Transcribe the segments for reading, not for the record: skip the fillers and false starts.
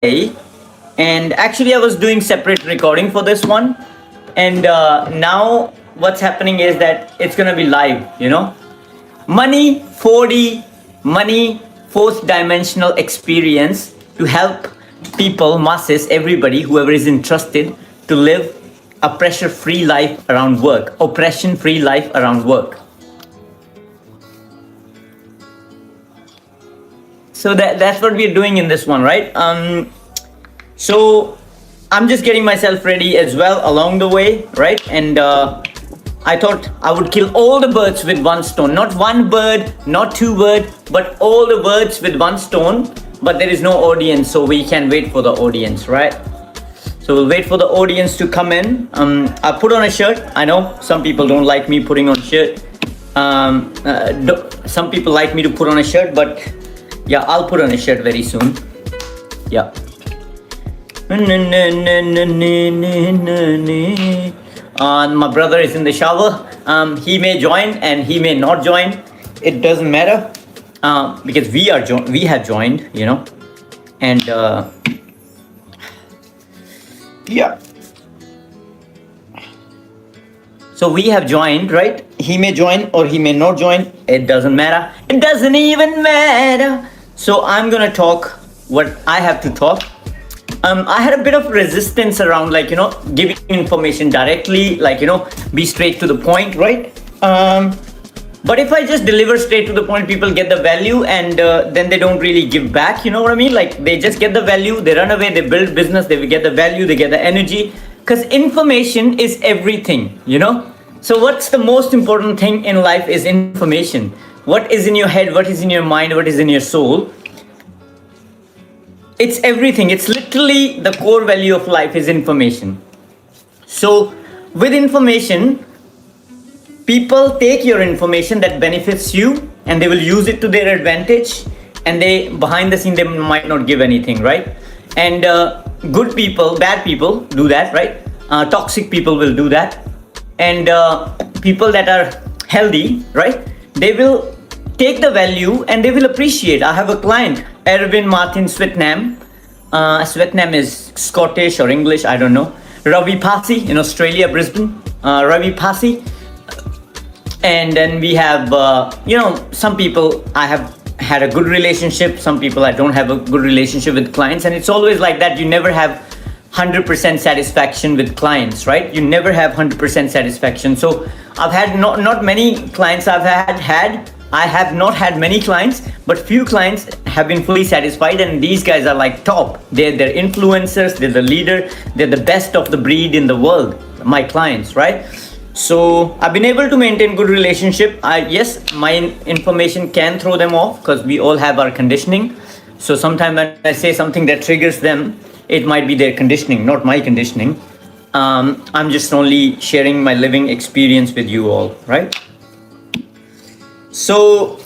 today, and actually I was doing separate recording for this one, and now what's happening is that it's gonna be live. Money 4D, money fourth dimensional experience to help people, masses, everybody, whoever is interested to live a pressure-free life around work, oppression-free life around work. So that's what we're doing in this one, right? So I'm just getting myself ready as well along the way, right? And I thought I would kill all the birds with one stone. Not one bird, not two birds, but all the birds with one stone. But there is no audience, so we can wait for the audience, right? So we'll wait for the audience to come in. I put on a shirt. I know some people don't like me putting on shirt. Some people like me to put on a shirt, but yeah, I'll put on a shirt very soon. Yeah. My brother is in the shower. He may join and he may not join. It doesn't matter because we have joined, and yeah. So we have joined, right? He may join or he may not join. It doesn't matter. It doesn't even matter. So I'm gonna talk what I have to talk. I had a bit of resistance around, giving information directly, be straight to the point, right? But if I just deliver straight to the point, people get the value, and then they don't really give back. You know what I mean? Like, they just get the value, they run away, they build business, they get the value, they get the energy. Because information is everything, So what's the most important thing in life is information. What is in your head, what is in your mind, what is in your soul. It's everything. It's literally the core value of life is information. So with information, people take your information that benefits you and they will use it to their advantage, and they behind the scene they might not give anything, right? And good people, bad people do that, right? Toxic people will do that, and people that are healthy, right, they will take the value and they will appreciate. I have a client, Erwin Martin Swetnam. Swetnam is Scottish or English, I don't know. Ravi Pasi in Australia, Brisbane. Ravi Pasi. And then we have, some people I have had a good relationship. Some people I don't have a good relationship with clients. And it's always like that. You never have 100% satisfaction with clients, right? You never have 100% satisfaction. So I've had not many clients I have not had many clients, but few clients have been fully satisfied, and these guys are like top. They're influencers, they're the leader, they're the best of the breed in the world, my clients, right? So I've been able to maintain good relationship. Yes, my information can throw them off because we all have our conditioning. So sometimes when I say something that triggers them, it might be their conditioning, not my conditioning. I'm just only sharing my living experience with you all, right? So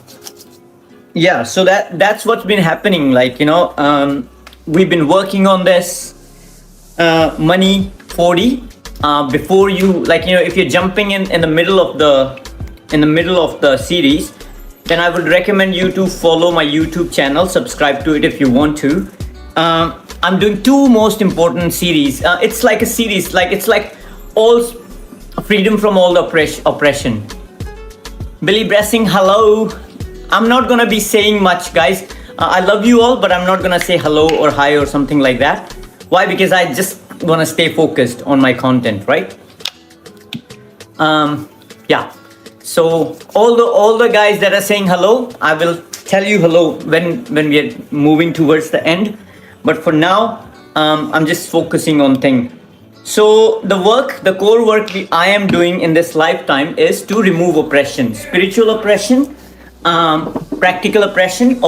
yeah, so that's what's been happening. We've been working on this money 4D. Before you, if you're jumping in the middle of the series, then I would recommend you to follow my YouTube channel, subscribe to it if you want to. I'm doing two most important series. It's like a series, it's like all freedom from all the oppression. Billy Blessing, hello. I'm not gonna be saying much, guys. I love you all, but I'm not gonna say hello or hi or something like that. Why? Because I just wanna stay focused on my content, right? Yeah. So all the guys that are saying hello, I will tell you hello when we are moving towards the end. But for now, I'm just focusing on things. So the core work I am doing in this lifetime is to remove oppression, spiritual oppression, practical oppression,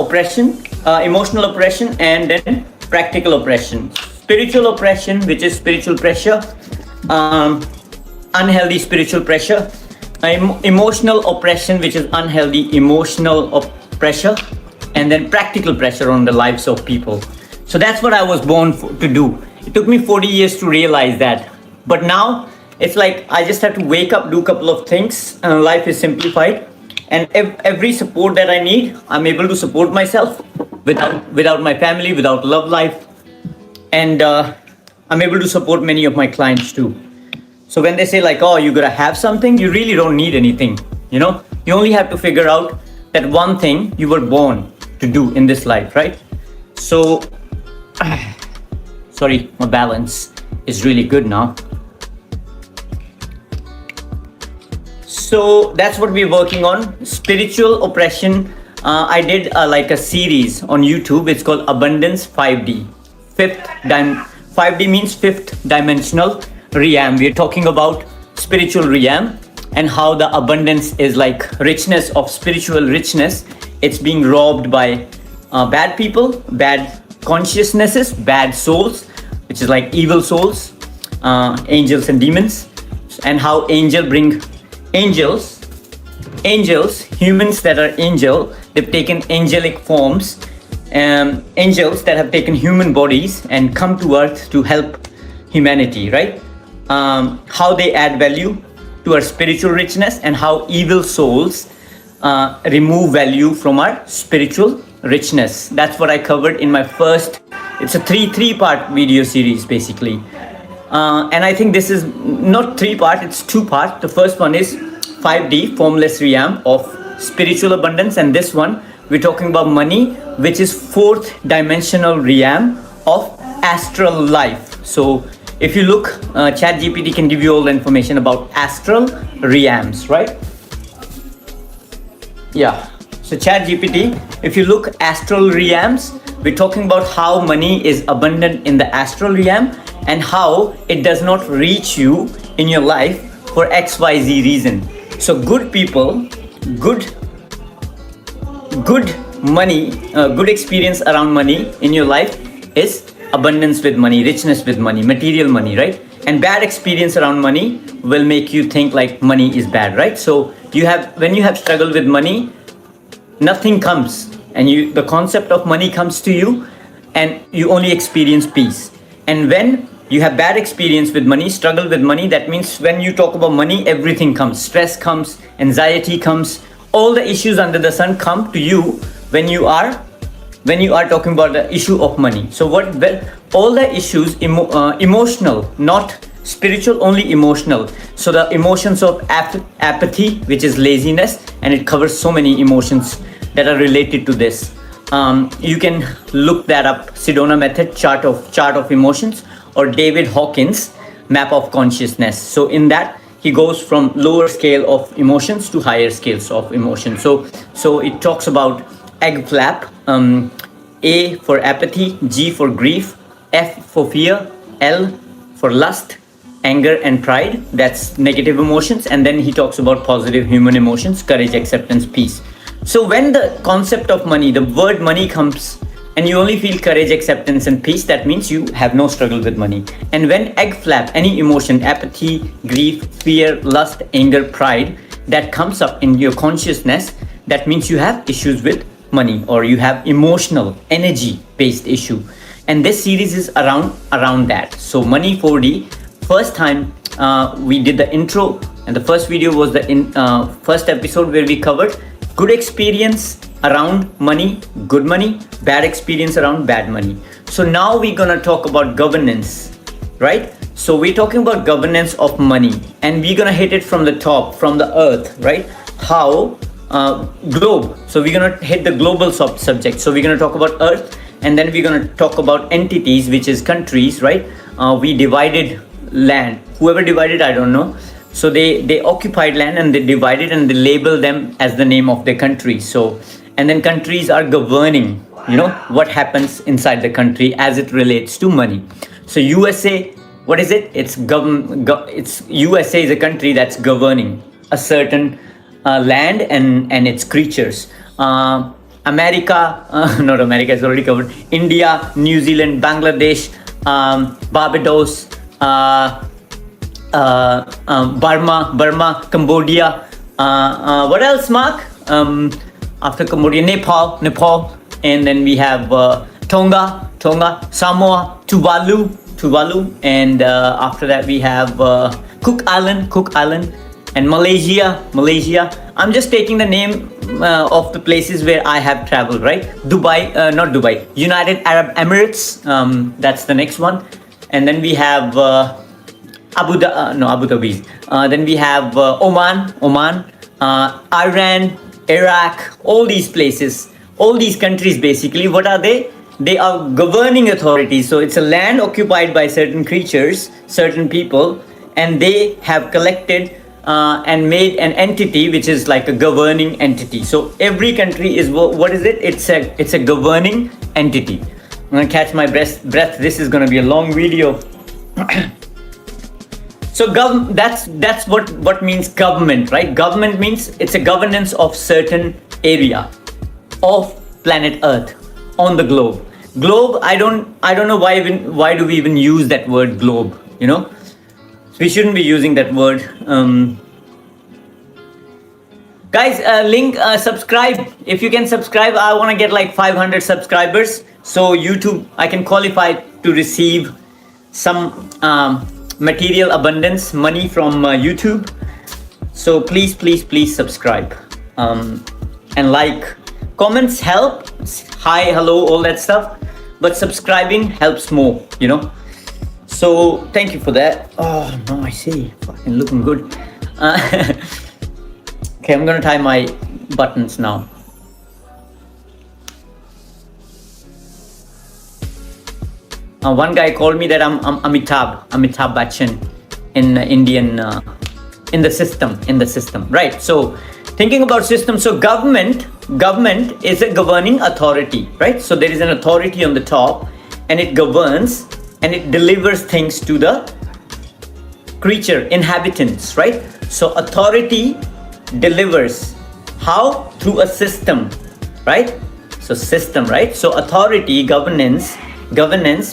emotional oppression, and then practical oppression. Spiritual oppression, which is spiritual pressure, unhealthy spiritual pressure, emotional oppression, which is unhealthy emotional pressure, and then practical pressure on the lives of people. So that's what I was born to do. It took me 40 years to realize that. But now it's like I just have to wake up, do a couple of things, and life is simplified. And every support that I need, I'm able to support myself without my family, without love life, and I'm able to support many of my clients too. So when they say like, oh, you gotta have something, you really don't need anything. You know, you only have to figure out that one thing you were born to do in this life, right? So, sorry, my balance is really good now. So that's what we're working on. Spiritual oppression. I did like a series on YouTube. It's called Abundance 5D. 5D means fifth dimensional realm. We're talking about spiritual realm and how the abundance is like richness of spiritual richness. It's being robbed by bad people, bad consciousnesses, bad souls, which is like evil souls, angels and demons, and how angels, humans that are angel, they've taken angelic forms, angels that have taken human bodies and come to earth to help humanity, right? How they add value to our spiritual richness, and how evil souls remove value from our spiritual richness. That's what I covered in my first, it's a three-part video series basically. And I think this is not 3-part, it's 2-part. The first one is 5D, formless realm of spiritual abundance, and this one we're talking about money, which is 4th dimensional realm of astral life. So if you look, ChatGPT can give you all the information about astral realms, right? Yeah. So ChatGPT, if you look astral realms, we're talking about how money is abundant in the astral realm and how it does not reach you in your life for XYZ reason. So good people, good money, good experience around money in your life is abundance with money, richness with money, material money, right? And bad experience around money will make you think like money is bad, right? So when you have struggled with money, nothing comes, and the concept of money comes to you, and you only experience peace. And when you have bad experience with money, struggle with money, that means when you talk about money, everything comes. Stress comes, anxiety comes, all the issues under the sun come to you when you are talking about the issue of money. So all the issues, emotional, not spiritual, only emotional. So the emotions of apathy, which is laziness, and it covers so many emotions that are related to this. You can look that up, Sedona method, chart of emotions, or David Hawkins map of consciousness. So in that, he goes from lower scale of emotions to higher scales of emotions. So it talks about egg flap, A for apathy, G for grief, F for fear, L for lust, anger and pride, that's negative emotions. And then he talks about positive human emotions, courage, acceptance, peace. So when the concept of money, the word money comes, and you only feel courage, acceptance and peace, that means you have no struggle with money. And when egg flap, any emotion, apathy, grief, fear, lust, anger, pride, that comes up in your consciousness, that means you have issues with money, or you have emotional, energy based issue. And this series is around that. So money 4D, first time we did the intro, and the first video was the first episode where we covered good experience around money, good money, bad experience around bad money. So now we're gonna talk about governance, right? So we're talking about governance of money, and we're gonna hit it from the top, from the earth, right? How globe. So we're gonna hit the global subject. So we're gonna talk about earth, and then we're gonna talk about entities, which is countries, right? We divided land. Whoever divided, I don't know. So they occupied land and they divided and they label them as the name of their country. So, and then countries are governing, what happens inside the country as it relates to money. So USA, what is it? It's USA is a country that's governing a certain land and its creatures. America, not America, it's already covered. India, New Zealand, Bangladesh, Barbados, Burma, Cambodia. What else, Mark? After Cambodia, Nepal, and then we have Tonga, Samoa, Tuvalu, and after that we have Cook Island, and Malaysia. I'm just taking the name of the places where I have traveled, right? Dubai, not Dubai, United Arab Emirates. That's the next one, and then we have Abu Dhabi. Then we have Oman, Iran, Iraq. All these places, all these countries, basically, what are they? They are governing authorities. So it's a land occupied by certain creatures, certain people, and they have collected and made an entity which is like a governing entity. So every country is, what is it? It's a governing entity. I'm gonna catch my breath. This is gonna be a long video. So that's what means government, right? Government means it's a governance of certain area of planet Earth on the globe. Globe, I don't know why do we even use that word globe, you know? We shouldn't be using that word. Guys, subscribe. If you can subscribe, I want to get like 500 subscribers. So YouTube, I can qualify to receive some material abundance, money from YouTube. So please subscribe and like. Comments help, hi, hello, all that stuff, but subscribing helps more, you know. So thank you for that. Oh no, I see, fucking looking good. Okay, I'm gonna tie my buttons now. One guy called me that I'm Amitabh Bachchan in Indian in the system, right? So thinking about system, so government is a governing authority, right? So there is an authority on the top, and it governs and it delivers things to the creature, inhabitants, right? So authority delivers how? Through a system, right? So system, right? So authority, governance,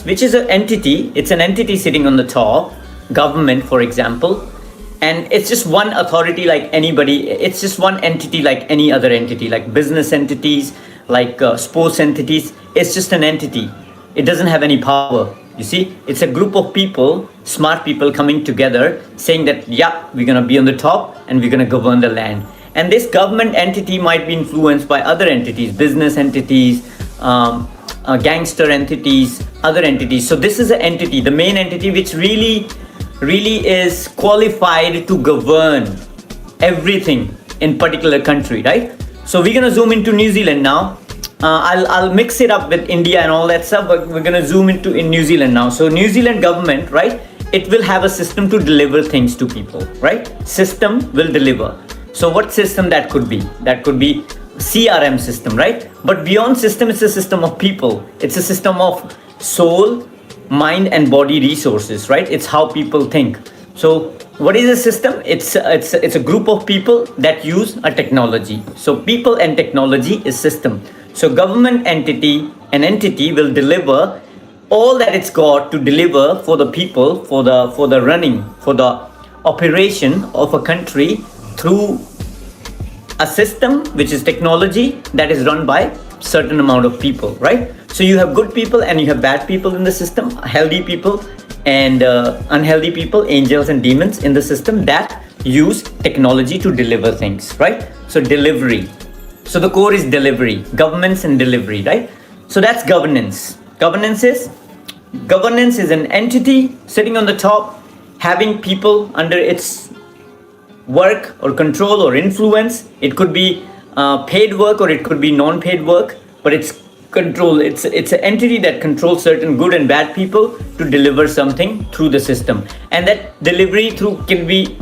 which is an entity, it's an entity sitting on the top, government, for example. And it's just one authority like anybody. It's just one entity like any other entity, like business entities, like sports entities. It's just an entity. It doesn't have any power. You see, it's a group of people, smart people coming together saying that, yeah, we're going to be on the top and we're going to govern the land. And this government entity might be influenced by other entities, business entities, gangster entities, other entities. So this is an entity, the main entity, which really is qualified to govern everything in particular country, right? So we're gonna zoom into New Zealand now. I'll mix it up with India and all that stuff, but we're gonna zoom in New Zealand now. So New Zealand government, right? It will have a system to deliver things to people, right? System will deliver. So what system that could be? That could be CRM system, right? But beyond system, it's a system of people. It's a system of soul, mind and body resources, right? It's how people think. So what is a system? It's a group of people that use a technology. So people and technology is system. So government entity, an entity will deliver all that it's got to deliver for the people, for the running, for the operation of a country through a system which is technology that is run by certain amount of people, right? So you have good people and you have bad people in the system, healthy people and unhealthy people, angels and demons in the system that use technology to deliver things, right? So delivery. So the core is delivery, governance and delivery, right? So that's governance. Governance is an entity sitting on the top, having people under its work or control or influence. It could be paid work or it could be non-paid work, but it's control. It's an entity that controls certain good and bad people to deliver something through the system, and that delivery could be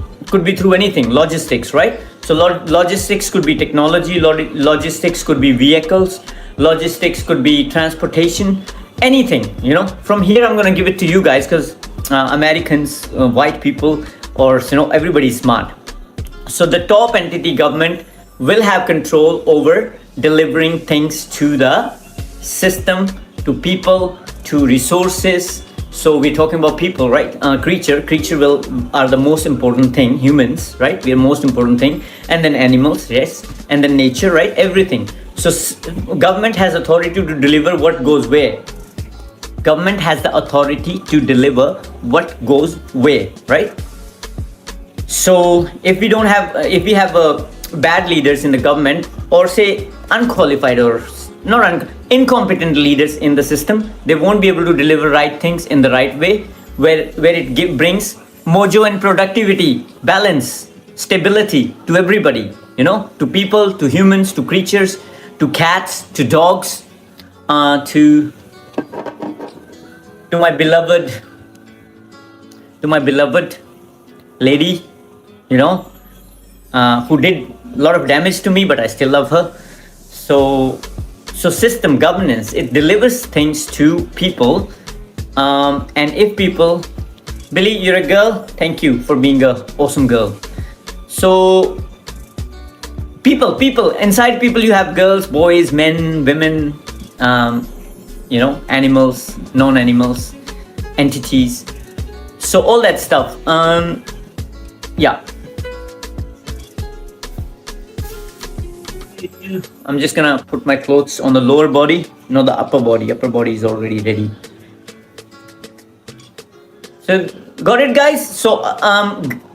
through anything. Logistics, right? So logistics could be technology. Logistics could be vehicles. Logistics could be transportation. Anything, you know. From here, I'm gonna give it to you guys because Americans, white people, or everybody's smart. So the top entity, government, will have control over delivering things to the system, to people, to resources. So we're talking about people, right? Creature are the most important thing. Humans, right? We are most important thing, and then animals, yes, and then nature, right? Everything. So government has authority to deliver what goes where. Government has the authority to deliver what goes where, right? So if we don't have, if we have bad leaders in the government, or say unqualified or not incompetent leaders in the system, they won't be able to deliver right things in the right way, where it brings mojo and productivity, balance, stability to everybody. You know, to people, to humans, to creatures, to cats, to dogs, to my beloved lady, you know, who did a lot of damage to me, but I still love her. So system governance, it delivers things to people, and if people, Billy, you're a girl, thank you for being a awesome girl. So people inside people, you have girls, boys, men, women, you know, animals, non-animals, entities, so all that stuff. Yeah, I'm just gonna put my clothes on the lower body, not the upper body. Upper body is already ready. So got it, guys? So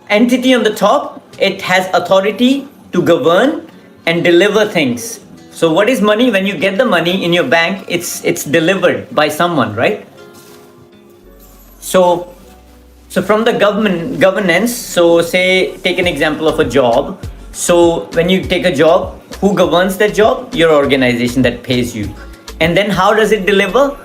entity on the top, it has authority to govern and deliver things. So what is money? When you get the money in your bank, it's delivered by someone, right? So from the governance, so say take an example of a job. So when you take a job, who governs that job? Your organization that pays you. And then how does it deliver?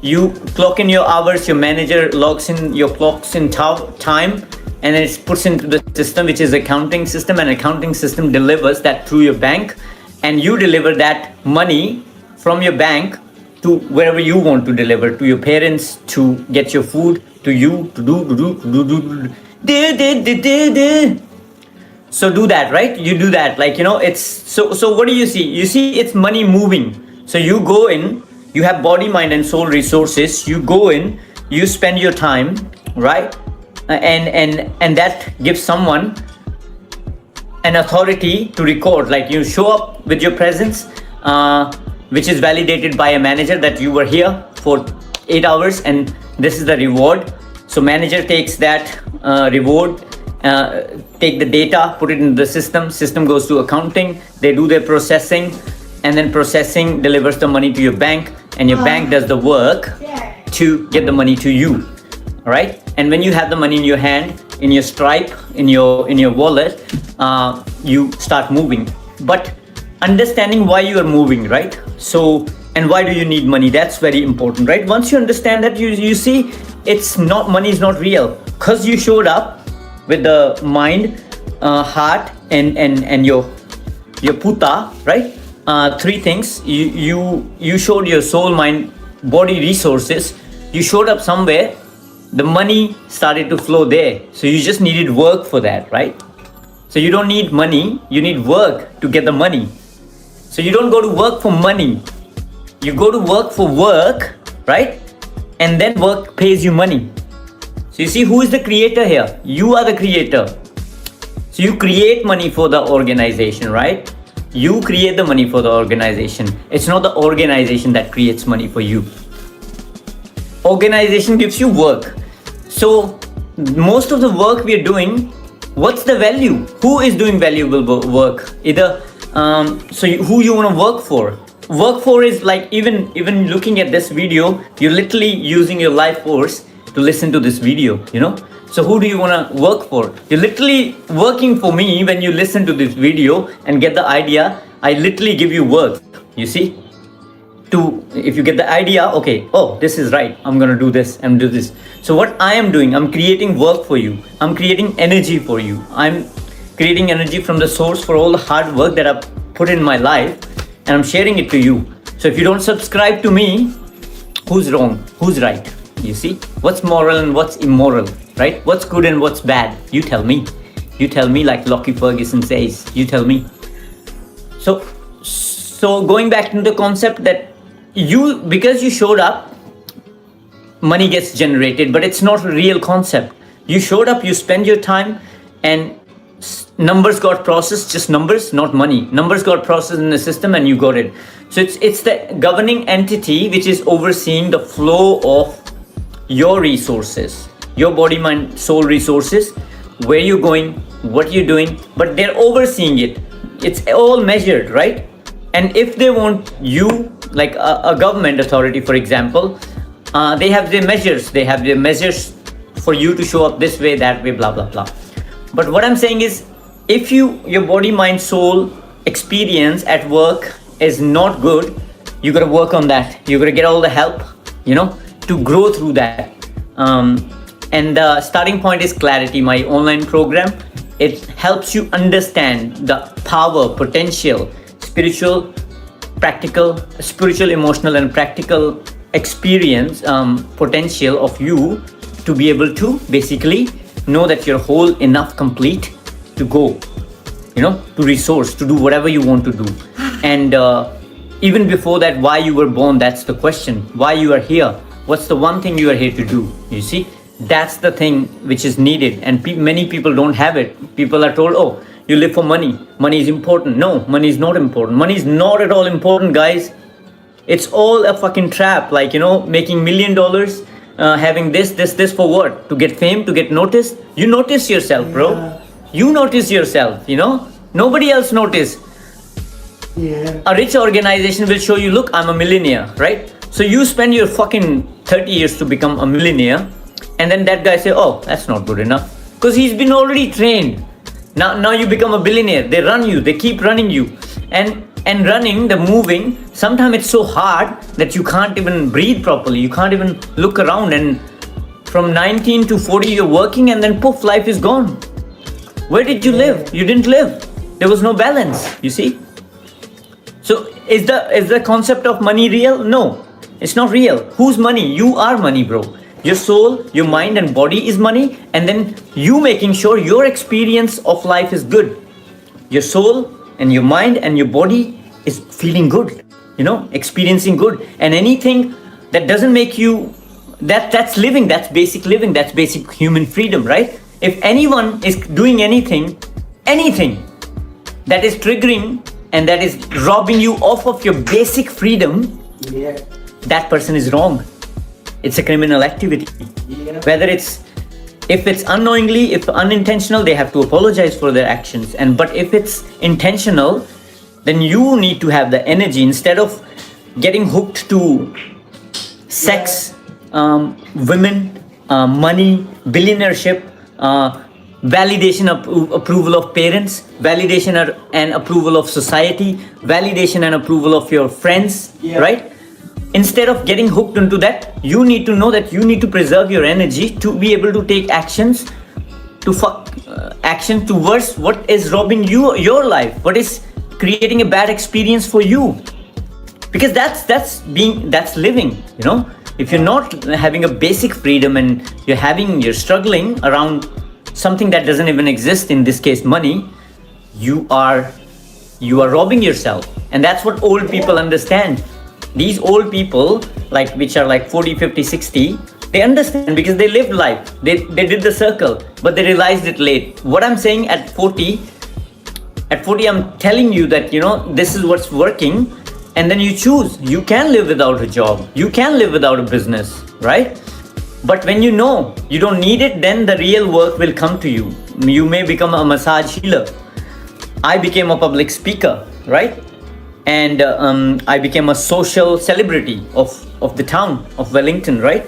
You clock in your hours, your manager logs in your clocks in time, and then it puts into the system, which is accounting system, and accounting system delivers that through your bank, and you deliver that money from your bank to wherever you want to deliver, to your parents, to get your food, to you, to do. So do that, right? You do that, like, you know, it's so what do you see? You see it's money moving. So you go in, you have body, mind and soul resources, you go in, you spend your time, right? And that gives someone an authority to record, like you show up with your presence, which is validated by a manager that you were here for 8 hours and this is the reward. So manager takes that reward, take the data, put it in the system goes to accounting, they do their processing, and then processing delivers the money to your bank, and your bank does the work to get the money to you. All right, and when you have the money in your hand, in your Stripe, in your wallet, you start moving, but understanding why you are moving, right? So, and why do you need money? That's very important, right? Once you understand that, you see it's not, money is not real, because you showed up with the mind, heart, and your puta, right? Three things. You showed your soul, mind, body resources. You showed up somewhere, the money started to flow there. So you just needed work for that, right? So you don't need money, you need work to get the money. So you don't go to work for money, you go to work for work, right? And then work pays you money. So you see, who is the creator here? You are the creator. So you create money for the organization, right? You create the money for the organization. It's not the organization that creates money for you. Organization gives you work. So most of the work we are doing, what's the value? Who is doing valuable work? Either who you want to work for? Work for is like, even looking at this video, you're literally using your life force to listen to this video, you know? So who do you want to work for? You're literally working for me when you listen to this video and get the idea. I literally give you work, you see? If you get the idea, okay, oh, this is right, I'm gonna do this and do this. So what I am doing, I'm creating work for you. I'm creating energy for you. I'm creating energy from the source for all the hard work that I've put in my life, and I'm sharing it to you. So if you don't subscribe to me, who's wrong? Who's right? You see? What's moral and what's immoral, right? What's good and what's bad? You tell me. You tell me, like Lockie Ferguson says. You tell me. So going back to the concept that because you showed up, money gets generated, but it's not a real concept. You showed up, you spend your time, and numbers got processed, just numbers, not money. Numbers got processed in the system and you got it. So it's the governing entity which is overseeing the flow of your resources, your body, mind, soul resources, where you're going, what you're doing, but they're overseeing it. It's all measured, right? And if they want you, like a government authority, for example, they have their measures. They have their measures for you to show up this way, that way, blah, blah, blah. But what I'm saying is, if your body, mind, soul experience at work is not good, you gotta work on that. You gotta get all the help, to grow through that. And the starting point is Clarity, my online program. It helps you understand the power, potential, spiritual, emotional, and practical experience, potential of you to be able to basically know that you're whole enough, complete to go, to resource, to do whatever you want to do. And even before that, why you were born, that's the question. Why you are here? What's the one thing you are here to do? You see, that's the thing which is needed. And many people don't have it. People are told, oh, you live for money. Money is important. No, money is not important. Money is not at all important, guys. It's all a fucking trap. Like, making $1 million, having this for what? To get fame, to get noticed? You notice yourself, bro. Yeah. You notice yourself, Nobody else notice. Yeah. A rich organization will show you, look, I'm a millionaire, right? So you spend your fucking 30 years to become a millionaire, and then that guy say, oh, that's not good enough. Because he's been already trained. Now you become a billionaire. They run you. They keep running you. And running, the moving, sometimes it's so hard that you can't even breathe properly. You can't even look around. And from 19 to 40, you're working, and then poof, life is gone. Where did you live? You didn't live. There was no balance, you see. So is the concept of money real? No, it's not real. Whose money? You are money, bro. Your soul, your mind and body is money, and then you making sure your experience of life is good. Your soul and your mind and your body is feeling good, experiencing good. And anything that doesn't make you, that's living, that's basic living, that's basic human freedom, right? If anyone is doing anything that is triggering and that is robbing you off of your basic freedom, that person is wrong. It's a criminal activity. Whether if it's unknowingly, if unintentional, they have to apologize for their actions. But if it's intentional, then you need to have the energy, instead of getting hooked to sex, women, money, billionaireship, validation, approval of parents, validation and approval of society, validation and approval of your friends, right? Instead of getting hooked into that, you need to know that you need to preserve your energy to be able to take actions towards what is robbing you your life, what is creating a bad experience for you. Because that's living, If you're not having a basic freedom and you're struggling around something that doesn't even exist, in this case money, you are robbing yourself. And that's what old people understand. These old people, which are 40, 50, 60, they understand because they lived life. They did the circle, but they realized it late. What I'm saying at 40, I'm telling you that, this is what's working, and then you choose. You can live without a job. You can live without a business, right? But when you know you don't need it, then the real work will come to you. You may become a massage healer. I became a public speaker, right? And I became a social celebrity of the town of Wellington, right?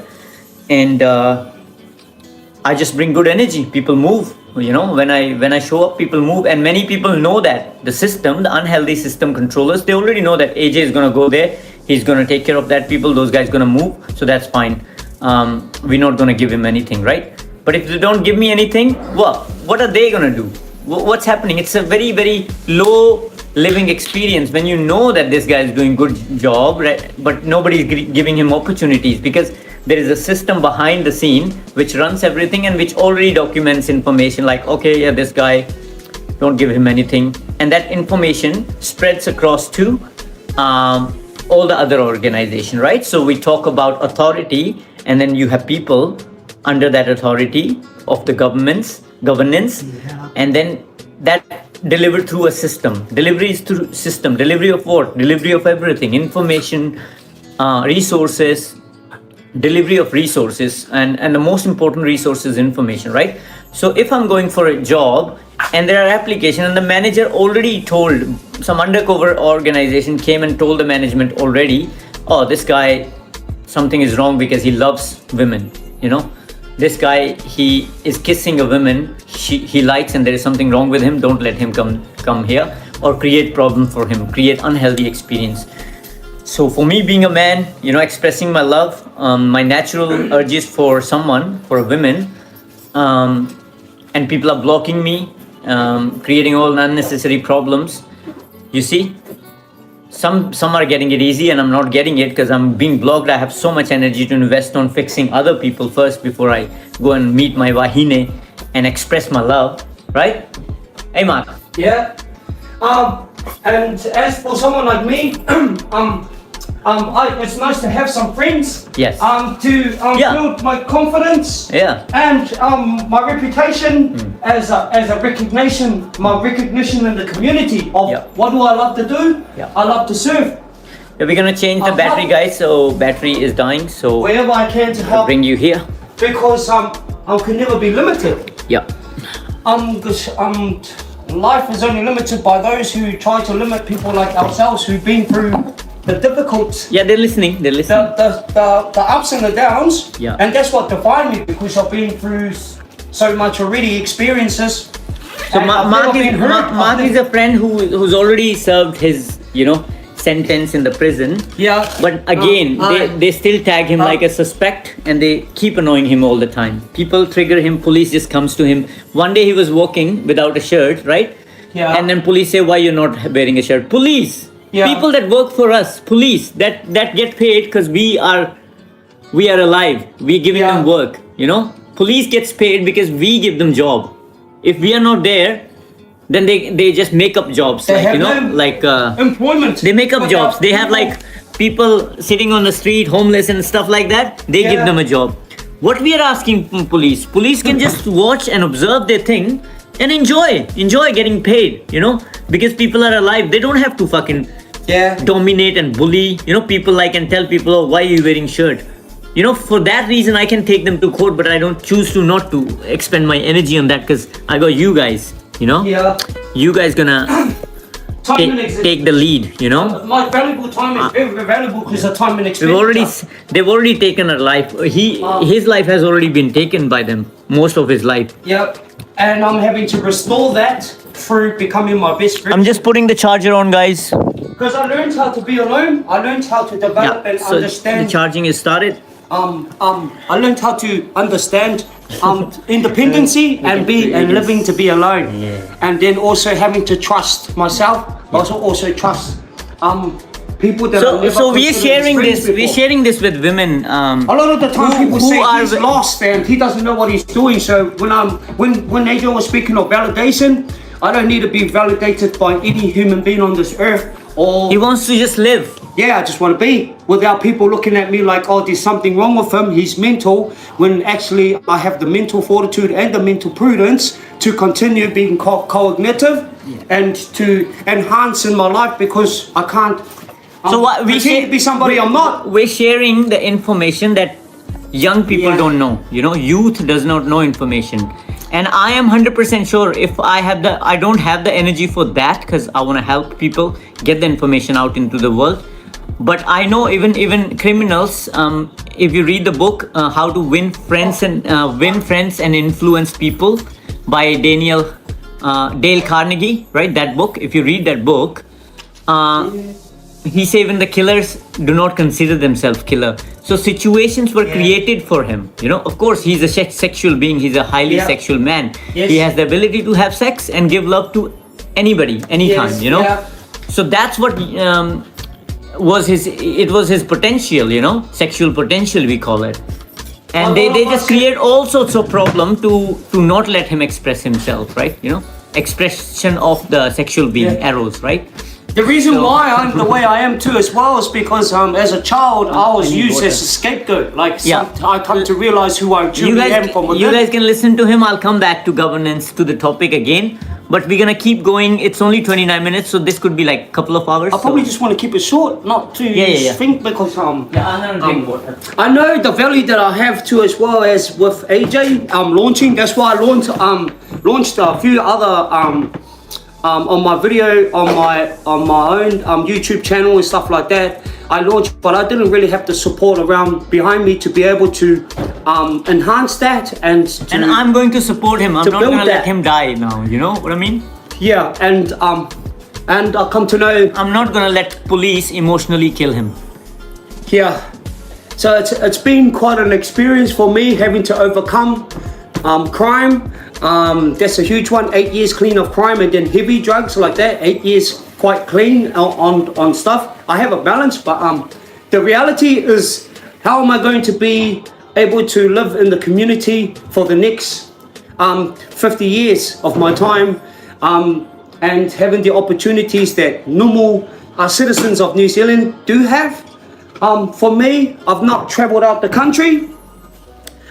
And I just bring good energy. People move, when I show up, people move. And many people know that the unhealthy system controllers, they already know that AJ is going to go there. He's going to take care of that people. Those guys going to move. So that's fine. We're not going to give him anything, right? But if they don't give me anything, what are they going to do? What's happening? It's a very, very low living experience when you know that this guy is doing good job, right? But nobody's giving him opportunities, because there is a system behind the scene which runs everything and which already documents information like, okay, yeah, this guy, don't give him anything. And that information spreads across to all the other organization, right? So we talk about authority, and then you have people under that authority of the governance, and then that delivered through a system. Delivery is through system. Delivery of what? Delivery of everything. Information, resources, delivery of resources, and the most important resource is information, right? So if I'm going for a job and there are applications and the manager already told, some undercover organization came and told the management already, oh, this guy, something is wrong because he loves women, you know. This guy, he is kissing a woman he likes and there is something wrong with him. Don't let him come here or create problem for him, create unhealthy experience. So for me, being a man, you know, expressing my love, my natural urges for someone, for a woman, and people are blocking me, creating all unnecessary problems. You see, some are getting it easy and I'm not getting it because I'm being blocked. I have so much energy to invest on fixing other people first before I go and meet my wahine and express my love, right? Hey, Mark. Yeah. And as for someone like me, it's nice to have some friends. Yes. To build my confidence. Yeah. And my reputation as a recognition, my recognition in the community of what do I love to do? Yeah. I love to serve. Yeah, we're gonna change the battery, guys. So battery is dying. So Wherever I can to help. bring you here. Because I can never be limited. Yeah. Life is only limited by those who try to limit people like ourselves who've been through the difficult, Yeah, they're listening. They're listening. the ups and the downs. Yeah. And that's what defined me because I've been through so much already experiences. So And I've Mark never is been hurt. Mark is a friend who's already served his, you know, sentence in the prison. Yeah. But again, they still tag him like a suspect and they keep annoying him all the time. People trigger him, police just comes to him. One day he was walking without a shirt, right? Yeah. And then police say, why you're not wearing a shirt? Police! Yeah. People that work for us, police, that get paid because we are alive. We're giving Yeah. them work, you know? Police gets paid because we give them job. If we are not there, then they just make up jobs, They like, have you know, no like employment. they make up without jobs. They have people. like people sitting on the street, homeless and stuff like that. They give Yeah. them a job. What we are asking from police can just watch and observe their thing and enjoy getting paid, you know, because people are alive. They don't have to fucking dominate and bully, you know, people like and tell people, oh, why are you wearing shirt? You know, for that reason I can take them to court, but I don't choose to not to expend my energy on that because I got you guys, you know. Yeah. You guys gonna Time and exist- take the lead, you know. My valuable time is very valuable because of time and expenditure. They've already taken her life. His life has already been taken by them, most of his life. Yep. And I'm having to restore that through becoming my best friend. I'm just putting the charger on, guys. Because I learned how to be alone. I learned how to develop and So the understand. charging is started. I learned how to understand independency and living to be alone. And then also having to trust myself. Also trust people that I never So we're considered as sharing friends this. We're before. sharing this with women. A lot of the time people who say are he's the- lost and he doesn't know what he's doing. So when Adrian was speaking of validation, I don't need to be validated by any human being on this earth. Or He wants to just live. yeah, I just want to be without people looking at me like, oh, there's something wrong with him. He's mental. When actually I have the mental fortitude and the mental prudence to continue being cognitive and to enhance in my life because I can't. So what we pretend to be somebody I'm not. We're sharing the information that young people Yeah. don't know. You know, youth does not know information. And I am 100% sure if I don't have the energy for that because I want to help people get the information out into the world. But I know even criminals, if you read the book, How to Win Friends and Influence People by Dale Carnegie, right? That book, if you read that book, he said even the killers do not consider themselves killer. So situations were created for him. You know, of course, he's a sexual being. He's a highly sexual man. Yes. He has the ability to have sex and give love to anybody, anytime. Yes, You know, yeah. so that's what was his potential. You know, sexual potential we call it. And they just create all sorts of problem to not let him express himself, right? You know, expression of the sexual being, arrows, right? The reason So- why I'm the way I am too as well is because as a child I was need used water. as a scapegoat. Like Yeah. I come to realize who I You truly am from guys, within. you guys can listen to him. I'll come back to governance to the topic again, but we're gonna keep going. It's only 29 minutes, so this could be like a couple of hours. I probably so. just want to keep it short, not to Yeah. think because Yeah, I'm gonna drink water. I know the value that I have too as well as with AJ launching. That's why I launched a few other on my video on my own YouTube channel and stuff like that. I launched, but I didn't really have the support around behind me to be able to enhance that and to, And I'm going to support him. I'm to not build gonna let that. him die now. You know what I mean? yeah and I come to know. I'm not gonna let police emotionally kill him. Yeah. So it's been quite an experience for me having to overcome crime. That's a huge one. 8 years clean of crime and then heavy drugs like that. 8 years quite clean on stuff. I have a balance, but the reality is, how am I going to be able to live in the community for the next 50 years of my time and having the opportunities that normal citizens of New Zealand do have? For me, I've not travelled out the country,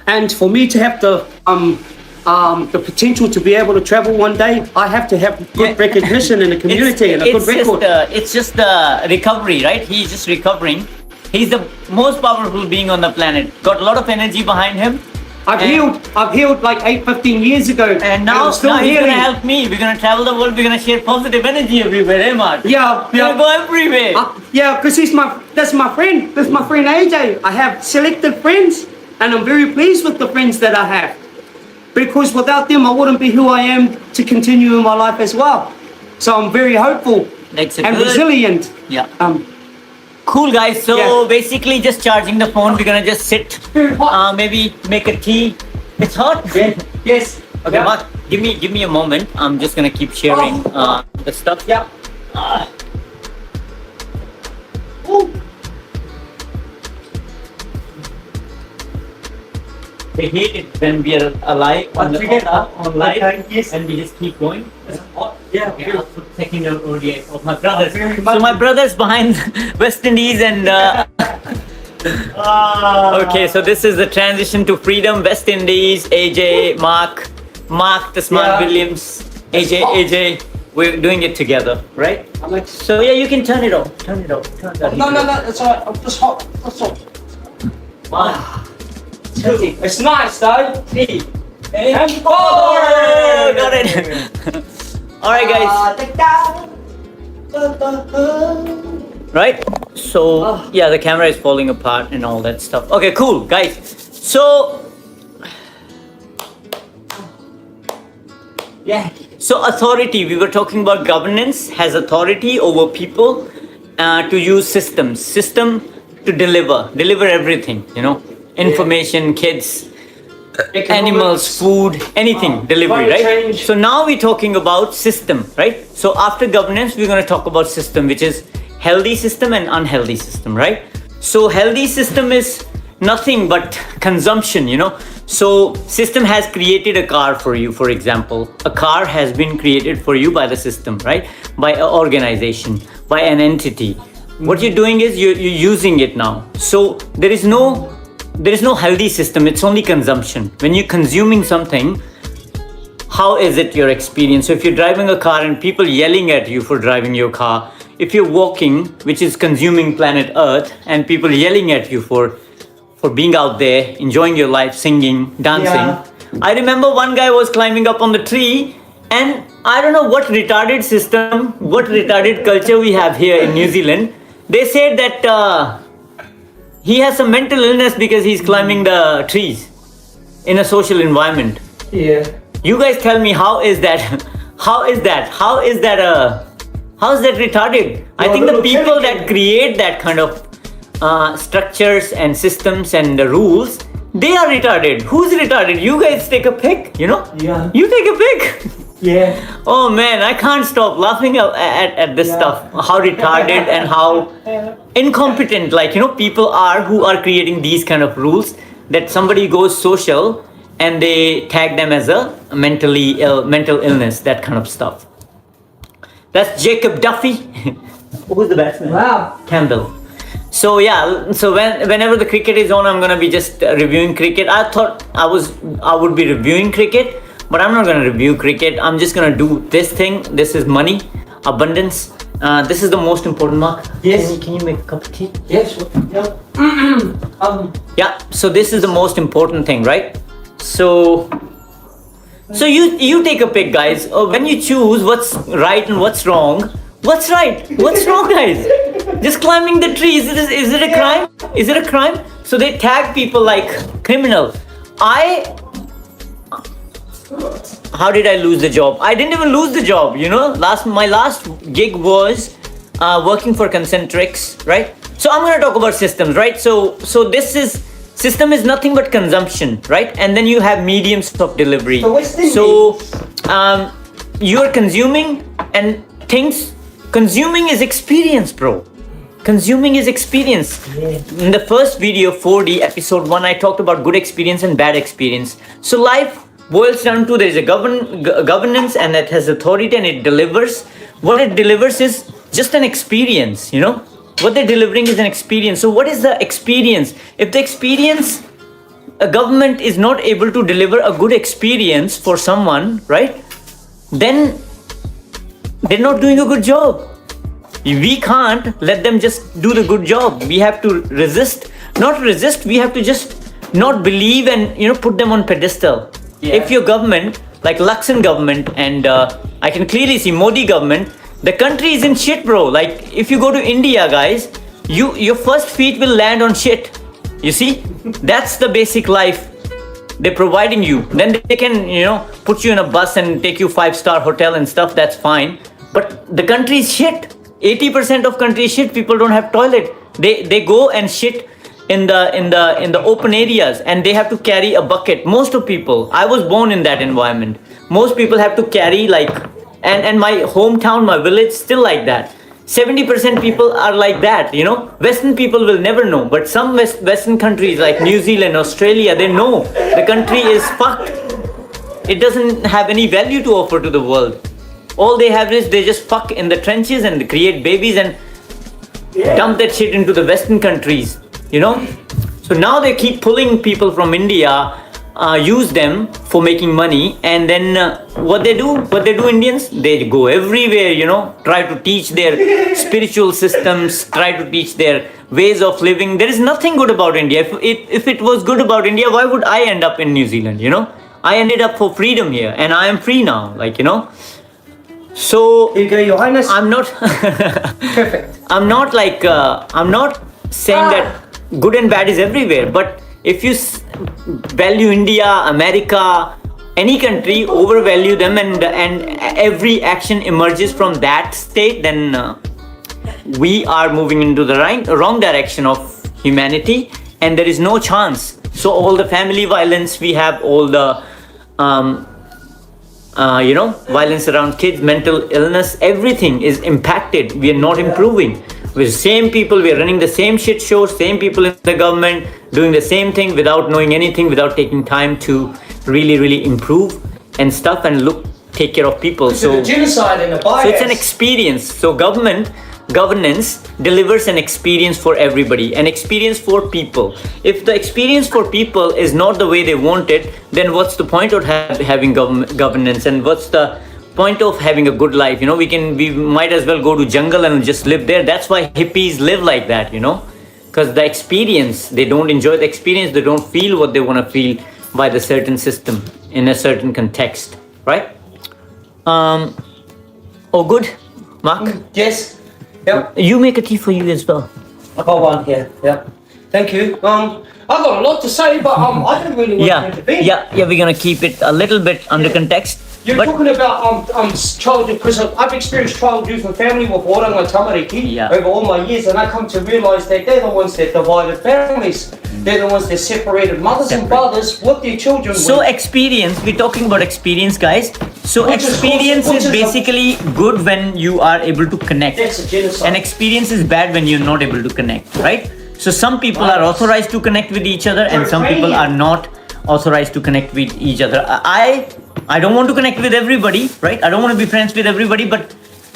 and for me to have the potential to be able to travel one day, I have to have good Yeah. recognition in the community and a good record. It's just the recovery, right? He's just recovering. He's the most powerful being on the planet. Got a lot of energy behind him. I've and- healed like 15 years ago, And now, I'm still now he's healing. gonna help me. We're gonna travel the world. We're gonna share positive energy everywhere, eh, Mark? Yeah, We're gonna yeah. go everywhere. Yeah, because that's my friend. That's my friend AJ. I have selected friends, and I'm very pleased with the friends that I have. Because without them, I wouldn't be who I am to continue in my life as well. So I'm very hopeful That's a and good- resilient. Yeah. Cool, guys. So Yeah. basically, just charging the phone. We're gonna just sit. Very hot. Maybe make a tea. It's hot. Yes. Okay, Yeah. Mark. Give me a moment. I'm just gonna keep sharing the stuff. Yeah. Ooh. They hate it when we are alive on live, Okay, yes. and we just keep going. Yeah. Okay, I'll put second ODI of my brothers. Very So much. my brothers behind West Indies and. Okay, so this is the transition to freedom. West Indies, AJ, Mark, the Smart Yeah. Williams, AJ. We're doing it together, right? So yeah, you can turn it off. Turn it off. Turn that. No, it's alright. I'm just hot. That's all. 1, 2, It's nice though. 3, And four. Got it. All right, guys. Right? So yeah, the camera is falling apart and all that stuff. Okay, cool, guys. So yeah. So authority. We were talking about governance has authority over people to use systems. System to deliver everything. You know, information, kids, animals, food, anything, delivery, Climate right? change. So now we're talking about system, right? So after governance, we're going to talk about system, which is healthy system and unhealthy system, right? So healthy system is nothing but consumption, you know. So system has created a car for you, for example. A car has been created for you by the system, right? By an organization, by an entity. What you're doing is you're using it now. So there is no healthy system. It's only consumption. When you're consuming something, how is it your experience? So if you're driving a car and people yelling at you for driving your car, if you're walking, which is consuming planet Earth, and people yelling at you for being out there, enjoying your life, singing, dancing. Yeah. I remember one guy was climbing up on the tree, and I don't know what retarded system, what retarded culture we have here in New Zealand. They said that he has some mental illness because he's climbing the trees in a social environment. Yeah. You guys tell me, how is that? How is that retarded? I think the little people kid. that create that kind of structures and systems and the rules, they are retarded. Who's retarded? You guys take a pick, you know? Yeah. You take a pick. Yeah. Oh man, I can't stop laughing at this stuff. How retarded and how incompetent, like, you know, people are who are creating these kind of rules that somebody goes social and they tag them as a mental illness, that kind of stuff. That's Jacob Duffy. Who's the batsman? Wow. Campbell. So yeah, so whenever the cricket is on, I'm gonna be just reviewing cricket. I thought I would be reviewing cricket, but I'm not gonna review cricket. I'm just gonna do this thing. This is money, abundance. This is the most important mark. Yes. Can you make a cup of tea? Yes. Yeah. Yeah. So this is the most important thing, right? So you take a pick, guys. When you choose what's right and what's wrong, what's right? What's wrong, guys? Just climbing the tree, is it a crime? Is it a crime? So they tag people like criminal. How did I lose the job? I didn't even lose the job, you know. My last gig was working for Concentrix, right? So I'm gonna talk about systems, right? So system is nothing but consumption, right? And then you have mediums of delivery. So you're consuming and things. Consuming is experience, bro. Consuming is experience. In the first video, 4D, episode 1, I talked about good experience and bad experience. So life boils down to there is a governance and it has authority and it delivers. What it delivers is just an experience, you know. What they're delivering is an experience. So what is the experience? If the experience, a government is not able to deliver a good experience for someone, right? Then they're not doing a good job. We can't let them just do the good job. We have to not resist, we have to just not believe and, you know, put them on pedestal. Yeah. If your government, like Luxon government and I can clearly see Modi government, the country is in shit, bro. Like if you go to India, guys, your first feet will land on shit. You see? That's the basic life they're providing you. Then they can, you know, put you in a bus and take you 5-star hotel and stuff, that's fine. But the country is shit. 80% of country is shit. People don't have toilet. They go and shit in the open areas and they have to carry a bucket. Most of people, I was born in that environment. Most people have to carry like, and my hometown, my village, still like that. 70% people are like that, you know. Western people will never know, but some Western countries like New Zealand, Australia, they know the country is fucked. It doesn't have any value to offer to the world. All they have is they just fuck in the trenches and create babies and dump that shit into the Western countries, you know. So now they keep pulling people from India, use them for making money, and then what they do Indians, they go everywhere, you know, try to teach their spiritual systems, try to teach their ways of living. There is nothing good about India. If it was good about India, why would I end up in New Zealand, you know? I ended up for freedom here and I am free now, like, you know. So Here you go, Your Highness. I'm not Perfect. I'm not like I'm not saying that good and bad is everywhere, but if you value India, America, any country, overvalue them, and every action emerges from that state, then we are moving into the wrong direction of humanity, and there is no chance. So all the family violence we have, all the you know, violence around kids, mental illness, everything is impacted. We are not improving. We're the same people, we're running the same shit shows, same people in the government, doing the same thing without knowing anything, without taking time to really improve and stuff and take care of people. So genocide and a bias. So it's an experience. So governance delivers an experience for everybody, an experience for people. If the experience for people is not the way they want it, then what's the point of having governance, and what's the point of having a good life? You know, we might as well go to jungle and just live there. That's why hippies live like that, you know, because the experience, they don't enjoy the experience, they don't feel what they want to feel by the certain system in a certain context, right? Oh, good, Mark. Yes. Yep. You make a tea for you as well. I've got one here. Yep. Thank you. I've got a lot to say, but I don't really want to intervene. Yeah. We're gonna keep it a little bit under context. You're talking about childhood, because I've experienced childhood youth and family with Waranga Tamariki over all my years, and I come to realise that they're the ones that divided families. They're the ones that separated mothers and fathers with their children. So experience, we're talking about experience, guys. So experience is basically good when you are able to connect. That's a genocide. And experience is bad when you're not able to connect, right? So some people are authorized to connect with each other and some people are not authorized to connect with each other. I don't want to connect with everybody, right? I don't want to be friends with everybody, but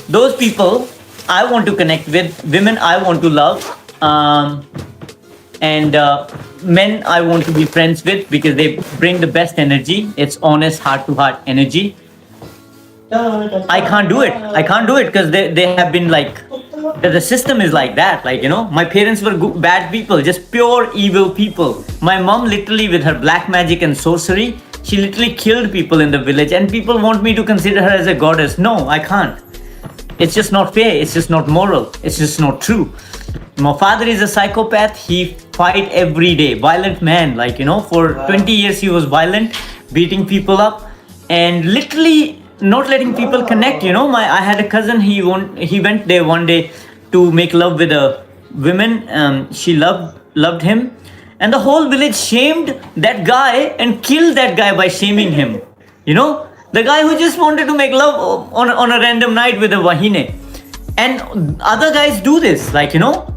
those people I want to connect with, women I want to love, and men I want to be friends with because they bring the best energy. It's honest, heart to heart energy. I can't do it. I can't do it because they have been like, the system is like that. Like, you know, my parents were bad people, just pure evil people. My mom literally with her black magic and sorcery, she literally killed people in the village, and people want me to consider her as a goddess. No, I can't. It's just not fair. It's just not moral. It's just not true. My father is a psychopath. He fight every day. Violent man. Like, you know, for 20 years he was violent, beating people up and literally not letting people connect. You know, I had a cousin. He went there one day to make love with a woman. She loved him, and the whole village shamed that guy and killed that guy by shaming him. You know, the guy who just wanted to make love on a random night with a wahine. And other guys do this, like, you know,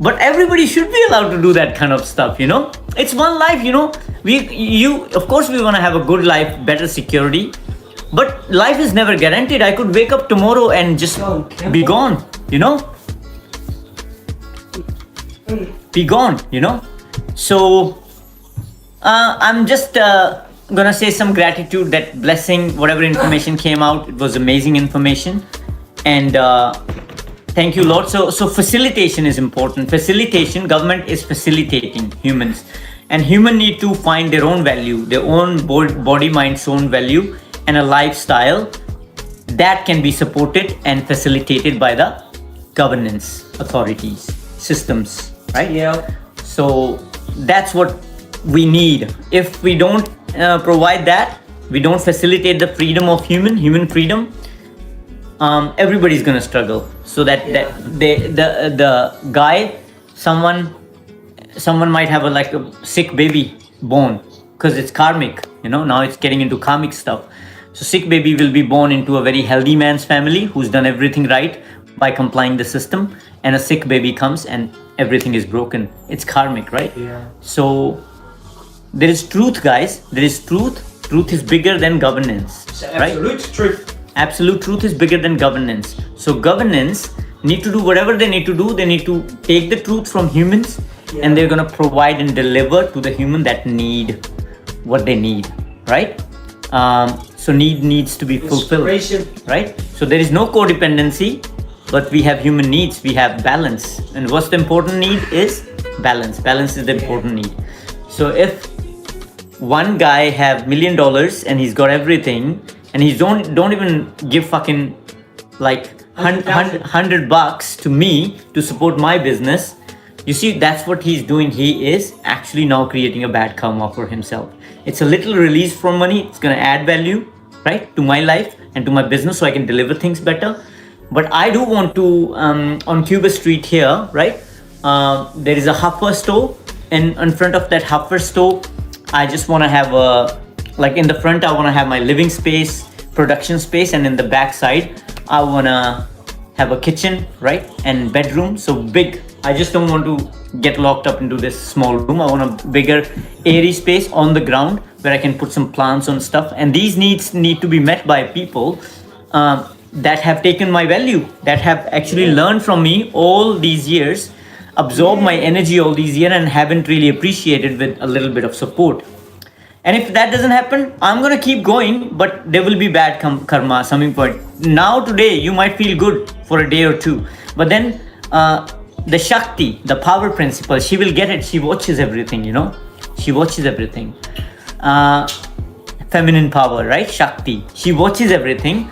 but everybody should be allowed to do that kind of stuff, you know. It's one life, you know. Of course we want to have a good life, better security, but life is never guaranteed. I could wake up tomorrow and just be gone, you know. Be gone, you know. So I'm just gonna say some gratitude, that blessing, whatever information came out, it was amazing information. And thank you, Lord. So facilitation is important. Facilitation, government is facilitating humans, and human need to find their own value, their own body, mind, soul value, and a lifestyle that can be supported and facilitated by the governance authorities, systems, right? Yeah. So that's what we need. If we don't provide that, we don't facilitate the freedom of human freedom, everybody's gonna struggle. So that the guy, someone might have a sick baby born because it's karmic. You know, now it's getting into karmic stuff. So sick baby will be born into a very healthy man's family who's done everything right by complying the system, and a sick baby comes and everything is broken. It's karmic, right? Yeah. So there is truth, guys. There is truth. Truth is bigger than governance, It's right? absolute truth. Absolute truth is bigger than governance. So governance need to do whatever they need to do. They need to take the truth from humans, and they're gonna provide and deliver to the human that need what they need, right? So need needs to be fulfilled, Inspiration. right? So there is no codependency, but we have human needs. We have balance, and what's the important need is balance. Balance is the important need. So if one guy have $1 million and he's got everything, and he don't even give fucking like $100 to me to support my business, you see, that's what he's doing. He is actually now creating a bad karma for himself. It's a little release from money. It's gonna add value, right, to my life and to my business, so I can deliver things better. But I do want to on Cuba Street here, right, there is a Huffer store, and in front of that Huffer store, I just want to have in the front, I want to have my living space, production space, and in the back side, I want to have a kitchen, right, and bedroom. So big. I just don't want to get locked up into this small room. I want a bigger, airy space on the ground where I can put some plants and stuff. And these needs need to be met by people that have taken my value, that have actually learned from me all these years, absorbed my energy all these years, and haven't really appreciated with a little bit of support. And if that doesn't happen, I'm gonna keep going, but there will be bad karma at some point. Now today, you might feel good for a day or two, but then the Shakti, the power principle, she will get it. She watches everything, you know. She watches everything. Feminine power, right? Shakti. She watches everything,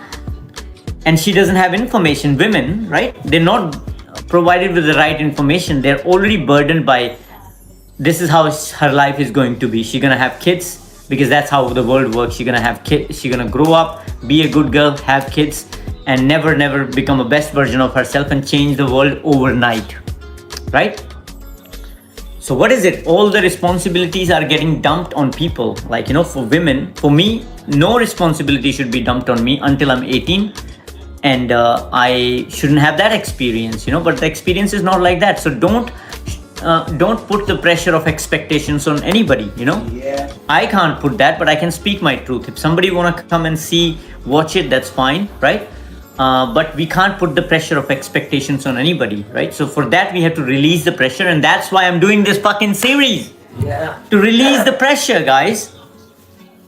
and she doesn't have information. Women, right? They're not provided with the right information. They're already burdened by, this is how her life is going to be. She's gonna have kids because that's how the world works. She's gonna have kids. She's gonna grow up, be a good girl, have kids, and never become a best version of herself and change the world overnight, right? So what is it? All the responsibilities are getting dumped on people. Like, you know, for women, for me, no responsibility should be dumped on me until I'm 18. And I shouldn't have that experience, you know, but the experience is not like that. So don't put the pressure of expectations on anybody, you know. Yeah. I can't put that, but I can speak my truth. If somebody wanna come and see, watch it, that's fine, right? but we can't put the pressure of expectations on anybody, right? So for that we have to release the pressure, and that's why I'm doing this fucking series. Yeah. To release the pressure, guys.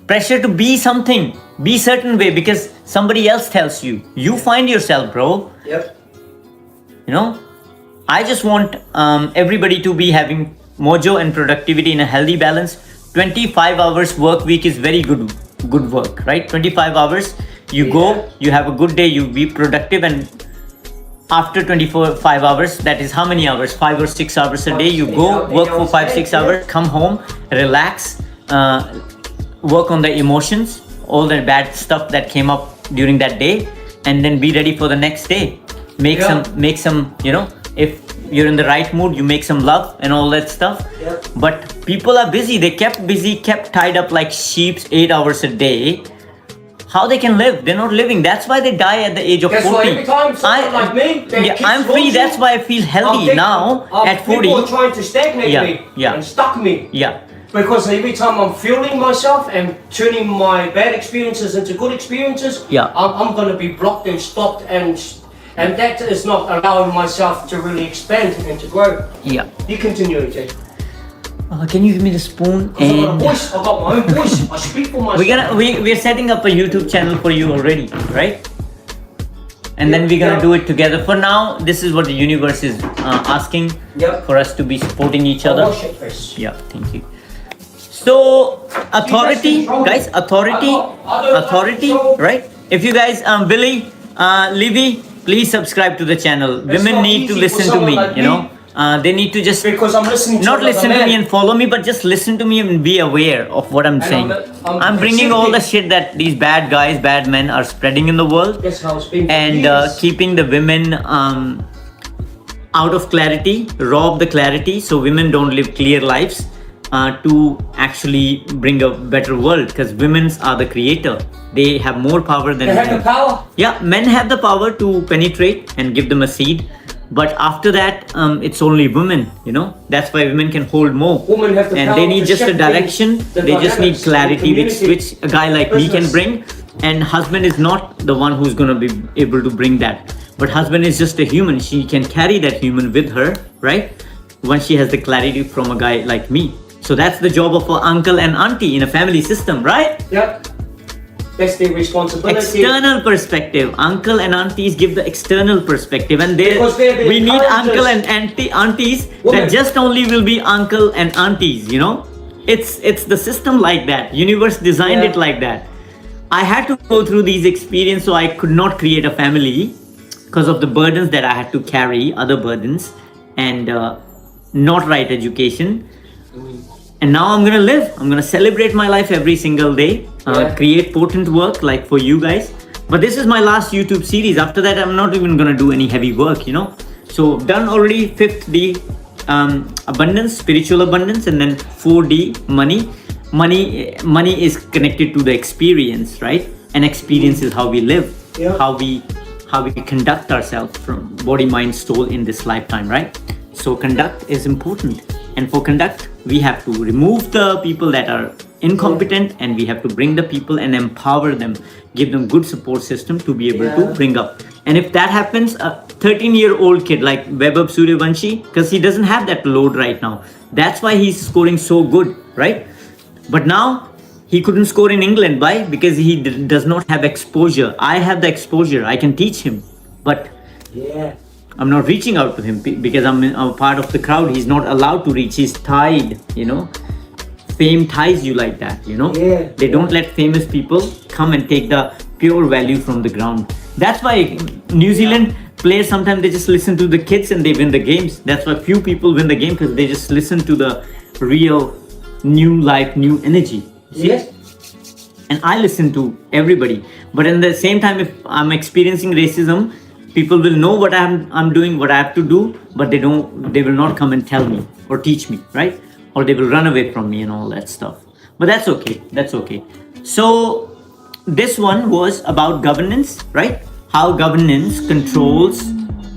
Pressure to be something, be certain way because somebody else tells you. You find yourself, bro. Yep. You know, I just want everybody to be having mojo and productivity in a healthy balance. 25 hours work week is very good work, right? 25 hours, you go, you have a good day, you be productive, and after 5 hours, that is how many hours? 5 or 6 hours a day, you go work for 5-6 hours, come home, relax, work on the emotions, all the bad stuff that came up during that day, and then be ready for the next day. Make some, you know, if you're in the right mood, you make some love and all that stuff. Yep. But people are busy, they kept tied up like sheep 8 hours a day. How they can live? They're not living. That's why they die at the age of That's 40. why every time someone like me, I'm free. That's why I feel healthy now at 40. People are trying to stagnate me Yeah. and stuck me. Yeah. Because every time I'm fueling myself and turning my bad experiences into good experiences, Yeah. I'm going to be blocked and stopped, and that is not allowing myself to really expand and to grow. Yeah. You continue, AJ. Can you give me the spoon? I've got a And voice. I've got my own voice. I speak for myself. we're setting up a YouTube channel for you already, right? And then we're gonna do it together. For now, this is what the universe is asking Yep. for us to be supporting each other. Wash it first. Yeah, thank you. So authority, guys, authority, right? If you guys, Billy, Livy, please subscribe to the channel. Women not need to easy for listen to someone me, like you know. They need to just Because I'm listening to not another listen to man. me and follow me, but just listen to me and be aware of what I'm saying. I'm bringing all the shit that these bad guys, bad men are spreading in the world, That's how it's been for and years. keeping the women out of clarity, rob the clarity, so women don't live clear lives to actually bring a better world. Because women are the creator; they have more power than They have men. the power. Yeah, men have the power to penetrate and give them a seed, but after that, it's only women. You know, that's why women can hold more. Women have the And power they need to just a shift direction. things, the They just need dynamics of the clarity, community, which a guy like me can business. bring. And husband is not the one who's gonna be able to bring that. But husband is just a human. She can carry that human with her, right? Once she has the clarity from a guy like me. So that's the job of an uncle and auntie in a family system, right? Yep. That's their responsibility. External perspective. Uncle and aunties give the external perspective, and Because they're the we need encouragers. uncle and aunties Women. that just only will be uncle and aunties. You know, it's the system like that. Universe designed Yeah. it like that. I had to go through these experiences, so I could not create a family because of the burdens that I had to carry, other burdens, and not right education. And now I'm gonna live. I'm gonna celebrate my life every single day. Yeah. Create potent work like for you guys. But this is my last YouTube series. After that, I'm not even gonna do any heavy work, you know. So done already. 5th D, abundance, spiritual abundance, and then 4D, money. Money is connected to the experience, right? And experience is how we live, Yeah. how we conduct ourselves from body, mind, soul in this lifetime, right? So conduct is important, and for conduct we have to remove the people that are incompetent, and we have to bring the people and empower them, give them good support system to be able to bring up. And if that happens, a 13-year-old kid like Vaibhav Suryavanshi, because he doesn't have that load right now, that's why he's scoring so good, right? But now he couldn't score in England. Why? Because he does not have exposure. I have the exposure. I can teach him, but Yeah. I'm not reaching out to him because I'm a part of the crowd. He's not allowed to reach. He's tied, you know. Fame ties you like that, you know. Yeah. They don't let famous people come and take the pure value from the ground. That's why New Zealand players sometimes they just listen to the kids and they win the games. That's why few people win the game, because they just listen to the real new life, new energy. Yes. And I listen to everybody, but in the same time, if I'm experiencing racism, people will know what I'm doing, what I have to do, but they will not come and tell me or teach me, right? Or they will run away from me and all that stuff. But that's okay. So this one was about governance, right? How governance controls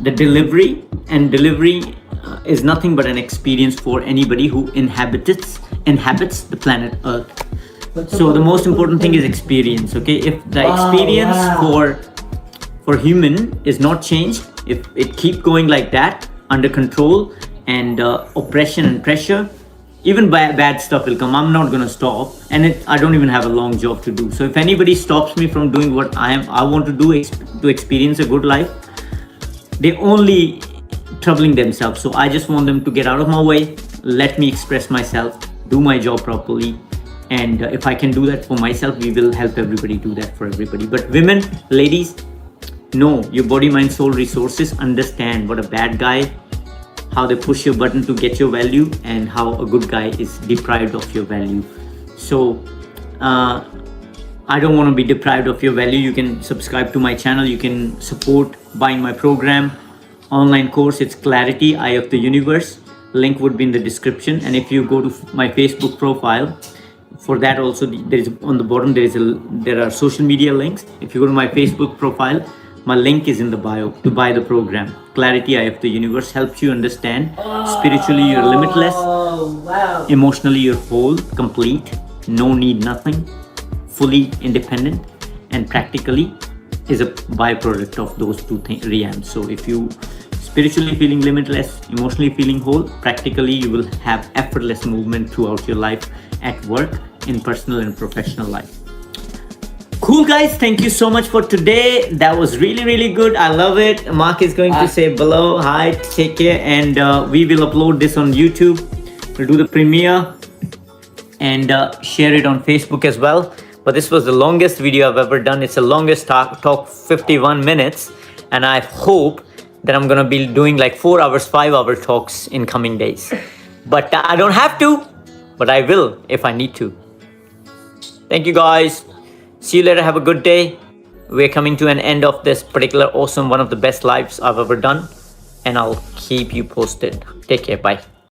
the delivery, and delivery is nothing but an experience for anybody who inhabits the planet Earth. So the most important thing is experience, okay? If the experience for for human is not changed. If it keep going like that, under control and oppression and pressure, even bad stuff will come. I'm not gonna stop, and I don't even have a long job to do. So if anybody stops me from doing what I want to do to experience a good life, they only troubling themselves. So I just want them to get out of my way, let me express myself, do my job properly, and if I can do that for myself, we will help everybody do that for everybody. But women, ladies, know your body, mind, soul, resources. Understand what a bad guy, how they push your button to get your value, and how a good guy is deprived of your value. So I don't want to be deprived of your value. You can subscribe to my channel. You can support buying my program, online course. It's Clarity, Eye of the Universe. Link would be in the description. And if you go to my Facebook profile, for that also there is on the bottom there are social media links. If you go to my Facebook profile, my link is in the bio to buy the program. Clarity, Eye of the Universe helps you understand spiritually you're limitless, emotionally you're whole, complete, no need, nothing, fully independent, and practically is a byproduct of those two realms. So if you spiritually feeling limitless, emotionally feeling whole, practically you will have effortless movement throughout your life, at work, in personal and professional life. Cool guys, thank you so much for today. That was really good. I love it. Mark is going to say below, hi, take care, and we will upload this on YouTube. We'll do the premiere and share it on Facebook as well. But this was the longest video I've ever done. It's the longest talk 51 minutes, and I hope that I'm gonna be doing like 4 hours, 5-hour talks in coming days. But I don't have to, but I will if I need to. Thank you guys. See you later. Have a good day. We're coming to an end of this particular awesome, one of the best lives I've ever done, and I'll keep you posted. Take care. Bye.